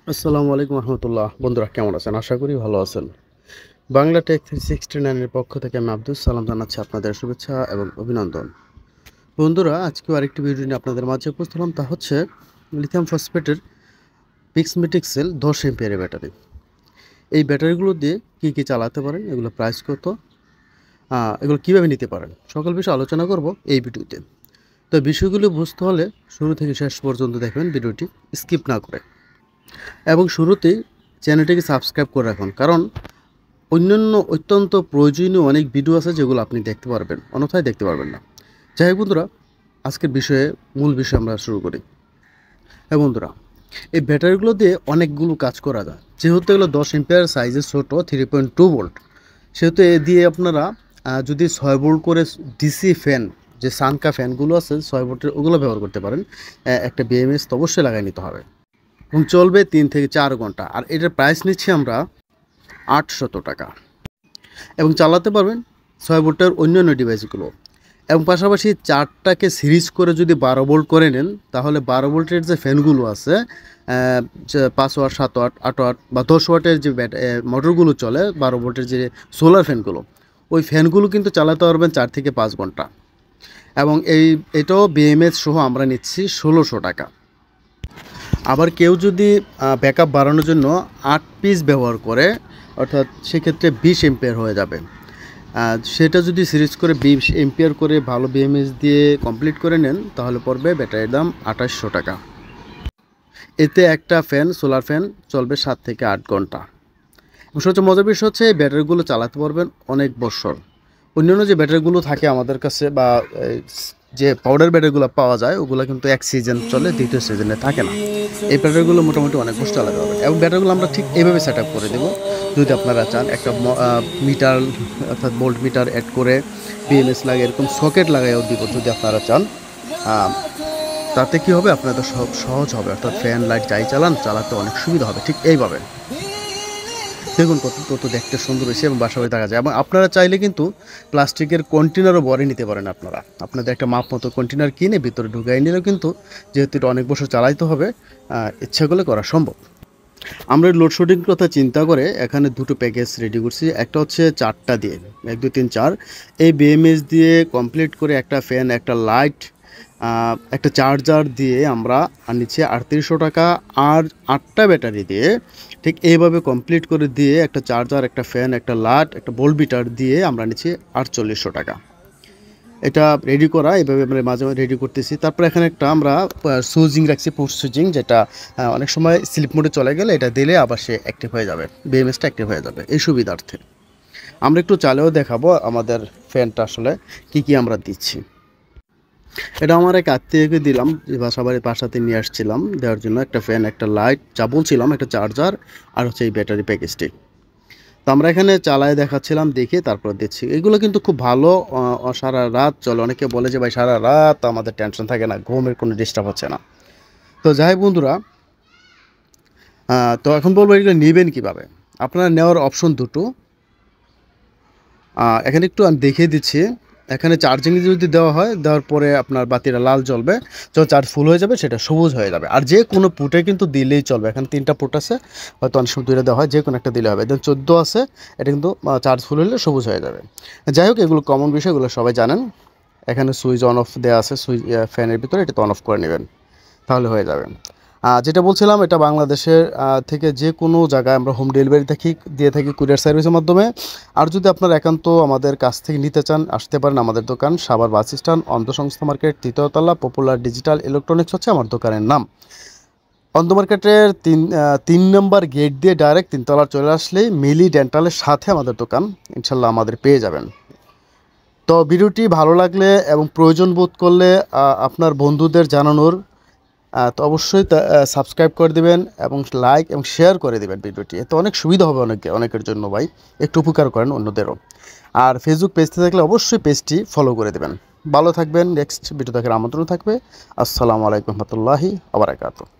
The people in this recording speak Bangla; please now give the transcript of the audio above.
আসসালামু আলাইকুম রহমতুল্লাহ। বন্ধুরা কেমন আছেন? আশা করি ভালো আছেন। বাংলা টেক 369 এর পক্ষ থেকে আমি আব্দুল সালাম জানাচ্ছি আপনাদের শুভেচ্ছা এবং অভিনন্দন। বন্ধুরা, আজকেও আরেকটি ভিডিও নিয়ে আপনাদের মাঝে উপস্থিত হলাম। তা হচ্ছে লিথিয়াম ফসফেটের পিক্সমেটিক সেল 10 এম্পিয়ারের ব্যাটারি। এই ব্যাটারিগুলো দিয়ে কী চালাতে পারেন, এগুলো প্রাইস কত, এগুলো কীভাবে নিতে পারেন, সকল বিষয়ে আলোচনা করব এই ভিডিওতে। তো বিষয়গুলো বুঝতে হলে শুরু থেকে শেষ পর্যন্ত দেখবেন, ভিডিওটি স্কিপ না করে, এবং শুরুতেই চ্যানেলটিকে সাবস্ক্রাইব করে রাখুন, কারণ অন্যান্য অত্যন্ত প্রয়োজনীয় অনেক ভিডিও আছে যেগুলো আপনি দেখতে পারবেন, অন্যথায় দেখতে পারবেন না। যাই হোক বন্ধুরা, আজকের মূল বিষয়ে আমরা শুরু করি। হ্যাঁ বন্ধুরা, এই ব্যাটারিগুলো দিয়ে অনেকগুলো কাজ করা যায়। যেহেতু এগুলো 10 এম্পিয়ার সাইজের ছোটো 3.2 ভোল্ট, সেহেতু এ দিয়ে আপনারা যদি 6 ভোল্ট করে ডিসি ফ্যান, যে সানকা ফ্যানগুলো আছে 6 ভোল্টের, ওগুলো ব্যবহার করতে পারেন। একটা বিএমএস তো অবশ্যই লাগাই নিতে হবে এবং চলবে 3 থেকে 4 ঘন্টা। আর এটার প্রাইস নিচ্ছি আমরা 800 টাকা, এবং চালাতে পারবেন 6 ভোল্টের অন্যান্য ডিভাইসগুলো। এবং পাশাপাশি চারটাকে সিরিজ করে যদি 12 ভোল্ট করে নেন, তাহলে 12 ভোল্টের যে ফ্যানগুলো আছে, 5 ওয়াট, 7 ওয়াট, 8 ওয়াট বা 10 ওয়াটের যে মোটরগুলো চলে, 12 ভোল্টের যে সোলার ফ্যানগুলো, ওই ফ্যানগুলো কিন্তু চালাতে পারবেন 4 থেকে 5 ঘন্টা। এবং এটাও বিএমএস সহ আমরা নিচ্ছি 1600 টাকা। আবার কেউ যদি ব্যাকআপ বাড়ানোর জন্য 8 পিস ব্যবহার করে, অর্থাৎ সেক্ষেত্রে 20 এম্পিয়ার হয়ে যাবে। সেটা যদি সিরিজ করে 20 এম্পিয়ার করে ভালো বিএমএস দিয়ে কমপ্লিট করে নেন, তাহলে পড়বে ব্যাটারির দাম 2800 টাকা। এতে একটা ফ্যান, সোলার ফ্যান চলবে 7 থেকে 8 ঘন্টা। এবং সবচেয়ে মজার বিষয় হচ্ছে এই ব্যাটারিগুলো চালাতে পারবেন অনেক বছর। অন্যান্য যে ব্যাটারিগুলো থাকে আমাদের কাছে, বা যে পাউডার ব্যাটারিগুলো পাওয়া যায়, ওগুলো কিন্তু এক সিজন চলে, দ্বিতীয় সিজনে থাকে না। এই ব্যাটারিগুলো মোটামুটি অনেক বছর চালাতে পারবেন। এবং ব্যাটারিগুলো আমরা ঠিক এইভাবে সেট আপ করে দেবো। যদি আপনারা চান একটা মিটার, অর্থাৎ ভোল্ট মিটার অ্যাড করে বিএমএস লাগে, এরকম সকেট লাগাইও দিব যদি আপনারা চান। তাতে কী হবে, আপনাদের সব সহজ হবে, অর্থাৎ ফ্যান লাইট যাই চালাতে অনেক সুবিধা হবে। ঠিক এইভাবে দেখুন কত দেখতে সুন্দর হয়েছে এবং বাসাবাড়ি দেখা যায়। এবং আপনারা চাইলে কিন্তু প্লাস্টিকের কন্টেনারও ভরে নিতে পারেন। আপনাদের একটা মাপ মতো কন্টেনার কিনে ভিতরে ঢুকাই নিলেও কিন্তু, যেহেতু এটা অনেক বছর চালাইতে হবে, ইচ্ছা করলে করা সম্ভব। আমরা লোডশেডিং কথা চিন্তা করে এখানে দুটো প্যাকেজ রেডি করছি। একটা হচ্ছে 4টা দিয়ে, 1 2 3 4, এই বিএমএস দিয়ে কমপ্লিট করে একটা ফ্যান, একটা লাইট, একটা চার্জার দিয়ে আমরা নিচ্ছি 3800 টাকা। আর 8টা ব্যাটারি দিয়ে ঠিক এইভাবে কমপ্লিট করে দিয়ে, একটা চার্জার, একটা ফ্যান, একটা লাইট, একটা ভোল্ট মিটার দিয়ে আমরা নিচ্ছি 4800 টাকা। এটা রেডি করা এভাবে আমরা মাঝে মাঝে রেডি করতেছি। তারপর এখানে একটা আমরা সুইচিং রাখছি, পুশ সুইচিং, যেটা অনেক সময় স্লিপ মোডে চলে গেলে এটা দিলে আবার সে অ্যাক্টিভ হয়ে যাবে, বিএমএসটা অ্যাক্টিভ হয়ে যাবে। এই সুবিধার্থে আমরা একটু চালেও দেখাবো আমাদের ফ্যানটা আসলে কি আমরা দিচ্ছি। এটা আমার এক আত্মীয়কে দিলাম, যে বাসাবাড়ির পাশাতে নিয়ে আসছিলাম দেওয়ার জন্য। একটা ফ্যান, একটা লাইট, যা বলছিলাম, একটা চার্জার, আর হচ্ছে এই ব্যাটারি প্যাকেজটি। তো আমরা এখানে চালায় দেখাচ্ছিলাম, দেখে তারপর দিচ্ছি। এগুলো কিন্তু খুব ভালো, সারা রাত চলে। অনেকে বলে যে ভাই সারা রাত আমাদের টেনশন থাকে না, ঘুমের কোনো ডিস্টার্ব হচ্ছে না। তো যাই বন্ধুরা, তো এখন বলবো এগুলো নেবেন কীভাবে। আপনারা নেওয়ার অপশন দুটো, এখানে একটু আমি দেখিয়ে দিচ্ছি। এখানে চার্জিং যদি দেওয়া হয়, দেওয়ার পরে আপনার বাতিটা লাল জ্বলবে, যখন চার্জ ফুল হয়ে যাবে সেটা সবুজ হয়ে যাবে। আর যে কোনো পুটে কিন্তু দিলেই চলবে। এখানে 3টা পুট আছে, হয়তো অনেক সময় 2টা দেওয়া হয়, যে কোনো একটা দিলে হবে। দেন 14 আছে, এটা কিন্তু চার্জ ফুল হলে সবুজ হয়ে যাবে। যাই হোক, এগুলো কমন বিষয়, এগুলো সবাই জানেন। এখানে সুইচ অন অফ দেওয়া আছে, সুইচ ফ্যানের ভিতরে, এটা তো অন অফ করে নেবেন, তাহলে হয়ে যাবে। যেটা বলছিলাম, এটা বাংলাদেশের থেকে যে কোনো জায়গায় আমরা হোম ডেলিভারি দিয়ে থাকি কুরিয়ার সার্ভিসের মাধ্যমে। আর যদি আপনারা একান্ত আমাদের কাছ থেকে নিতে চান, আসতে পারেন আমাদের দোকান, সাভার বাস স্ট্যান্ড, অন্ধ সংস্থা মার্কেট, 3য় তলা, পপুলার ডিজিটাল ইলেকট্রনিক্স হচ্ছে আমার দোকানের নাম। অন্ধ মার্কেটের 3 নম্বর গেট দিয়ে ডাইরেক্ট 3 তলা চলে আসলেই মিলি ডেন্টালের সাথে আমাদের দোকান, ইনশাল্লাহ আমাদের পেয়ে যাবেন। তো ভিডিওটি ভালো লাগলে এবং প্রয়োজন বোধ করলে আপনার বন্ধুদের জানানোর, তো অবশ্যই সাবস্ক্রাইব করে দেবেন এবং লাইক এবং শেয়ার করে দেবেন ভিডিওটি। এতে অনেক সুবিধা হবে অনেকের জন্য ভাই, একটু উপকার করেন অন্যদেরও। আর ফেসবুক পেজতে থাকলে অবশ্যই পেজটি ফলো করে দেবেন। ভালো থাকবেন, নেক্সট ভিডিও দেখার আমন্ত্রণ থাকবে। আসসালামু আলাইকুম রহমতুল্লাহি ওয়া বারাকাতুহু।